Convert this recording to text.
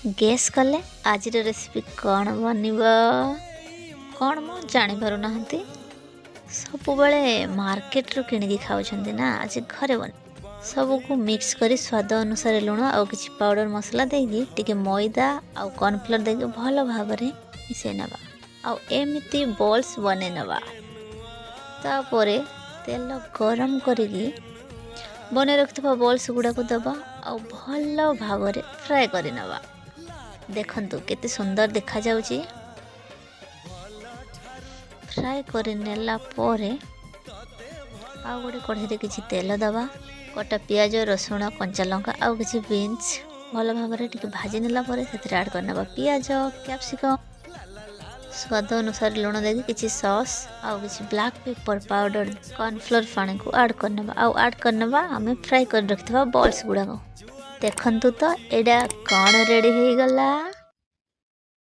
Guess कले आज recipe कौन बनब कौन मो जानी पारु नाहंती सब बेले मार्केट रू किनिकी खाउछंती ना। आज घरे बन सबको मिक्स करी स्वाद अनुसार लुण आउ किछि पाउडर मसला देकी टिके मैदा आउ कॉर्नफ्लोर देकी भल भाबरे मिसै नबा आउ एमिति बॉल्स बने नबा। तापरे तेल गरम करिकी बने रखिथबा बॉल्स गुडा को दबा आउ भल भाबरे फ्राई करि नबा। देखंतु केते सुंदर देखा जाउची। फ्राई करि नेला पोरे आउ गोटे कढ़ाई रे किछि तेल दबा कटा पियाज रसुण कंचा लंका आउ किछि बीन्स भल भाबरे टिके भाजी नेला पोरे सेतिर ऐड करनबा पियाज कैप्सिकम स्वाद अनुसार लुण देकी किछि सॉस आउ किछि ब्लैक पेपर पाउडर कॉर्नफ्लोर पानी को ऐड करनबा आउ ऐड करनबा हमें फ्राई कर रखिथबा बॉल्स गुडा को। देखंतु तो एडा कौन रेडी हो गला।